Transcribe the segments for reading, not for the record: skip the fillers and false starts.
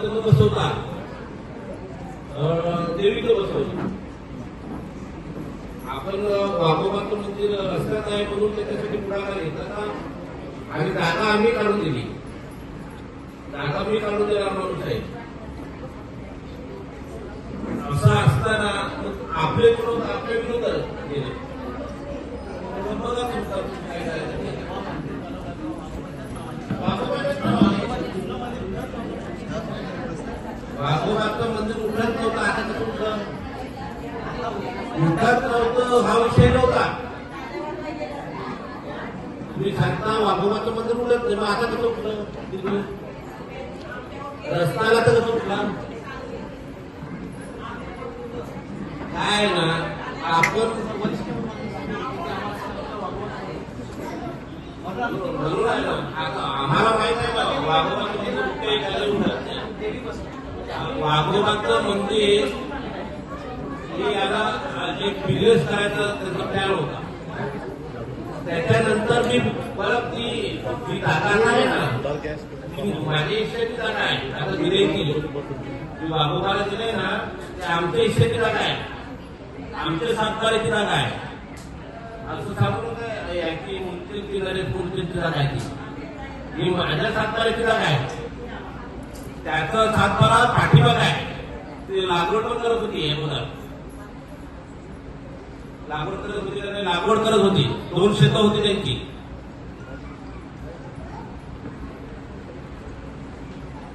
तुम्ही बसवता देवीचं बसवलं. आपण वाघोबाचं मंदिर रस्त्यात आहे म्हणून त्याच्यासाठी पुढाकार घेताना आणि जागा आम्ही काढून दिली. जागा मी काढून देणार माणूस आहे. असं असताना आपले विरोध गेले. बघा काय वाघोबाचं मंदिर उठत नव्हतं. आता कसं उठलं? उठत नव्हतं हा विषय नव्हता. तुम्ही सांगता वाघोबाचं मंदिर उठत नाही, मग आता कसं उठलं? रस्त्याला तर कसं उठला? काय ना आपण आम्हाला माहित आहे ना वाघोबाचं मंदिर हे याला एक बिझनेस करायचा त्याचा प्लॅन होता. त्याच्यानंतर मी परत ती जागा आहे ना माझ्या इच्छेची जागा आहे. आता दिले ती वाघोबाला दिले ना ते आमच्या इच्छेची जागा आहे. आमच्या सातबाराची जागा आहे. असं सांगू काय याची मूर्ती नरेश जागा आहे ही माझ्या सातबाराची जागा आहे. त्याचं सातबारा पाठीमाग आहे. ते लागवड पण करत होती. लागवड करत होती 2 शेतं होती त्यांची.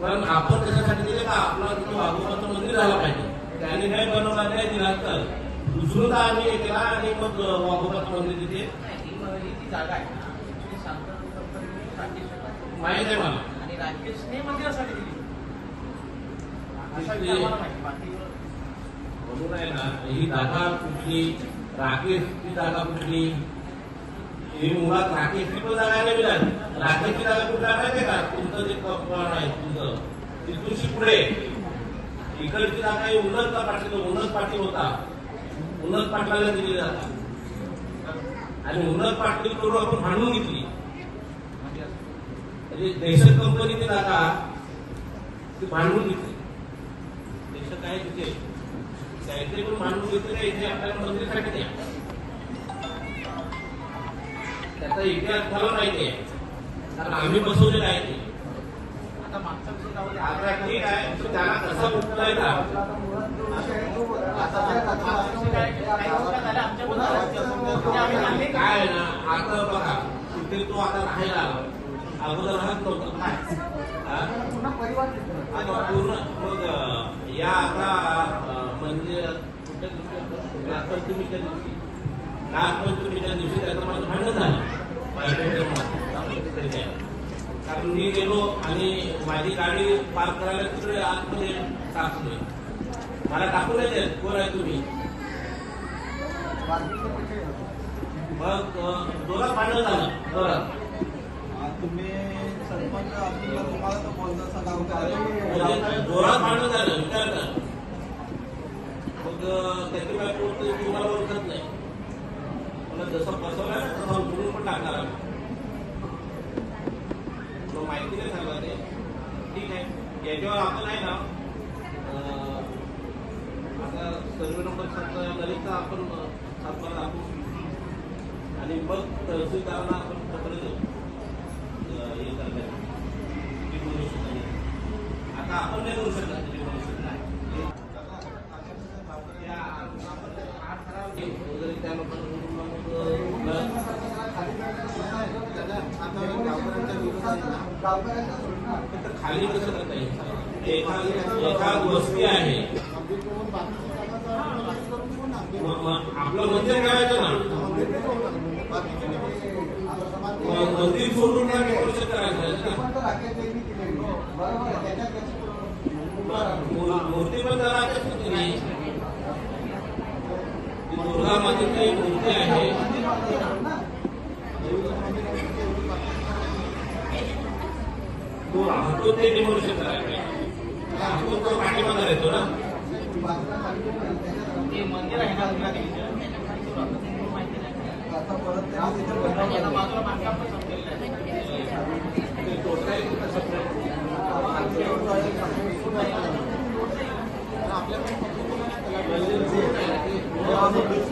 पण आपण त्याच्यासाठी दिले का आपला वाघोबाचं मंदिर झालं पाहिजे. त्याने काय बनवला नाही दिला तर दुसरं आम्ही हे केला आणि मग वाघोबाचं मंदिर तिथे जागा आहे माहित आहे मला. आणि राकेशने मंदिरासाठी दिली म्हणून आहे ना ही जागा कुठली राकेशची जागा कुठली ही मुळात राकेशची पण जागा नाही मिळाली. राकेशची जागा कुठला माहिती का? तुमचं जे कॉर्नर आहे तुमचं तिथूनशी पुढे इकडची जागा ही उन्नत पाटील उन्नत पाटील होता. उन्नत पाटलाला दिली जातात आणि उन्नत पाटील करून आपण भांडून घेतली. म्हणजे देशक कंपनीची जागा ती भांडून घेतली. देशक आहे तिथे काहीतरी पण भांडून घेतली नाही. इथे आपल्याला मंदिरासाठी द्या. त्याचा इतिहास मला माहिती आहे कारण आम्ही बसवलेला आहे ते. आता मागचा ठीक आहे त्याला कसा उठलाय का काय ना आता बघा तिथे तो आता राहायला अगोदर राहत नव्हता. पूर्ण मग या आता म्हणजे नागपंचमीच्या दिवशी त्याचं माझं भांडण झालं. कारण मी गेलो आणि माझी गाडी पार्क करायला तिकडे आतमध्ये टाकलोय. मला टाकून येते कोण आहे तुम्ही? मग जोरात भांडण झालं. तुम्ही सरपंच आपल्याला तुम्हाला तर बोलता जोरात भांडण झालं विचार कर. मग त्याची काय बोलतो तुम्हाला ओळखत नाही. मला जसं बसवलं ना तसं उठून पण टाकणार आम्ही. माहिती नाही सांगा ते ठीक आहे. याच्यावर आपण आहे ना आता सर्वे नंबर 7 ललितचा आपण सातबारा दाखवू आणि मग तहसीलदारांना आपण पत्र देऊ हे करण्यासाठी. आता आपण नाही करू शकत. त्या खाली कसं करता येईल? एका गोष्टी आहे आपलं मंदिर करायचं ना. मंदिर सोडून डेकोरेशन करायचं. मूर्ती पण करायचं नाही. दुर्गा मातेची मूर्ती आहे. तो राहतो ते डेकोरेशन करायचं. राहतो तो पाठीमागे येतो ना. मंदिर आहे ना माझं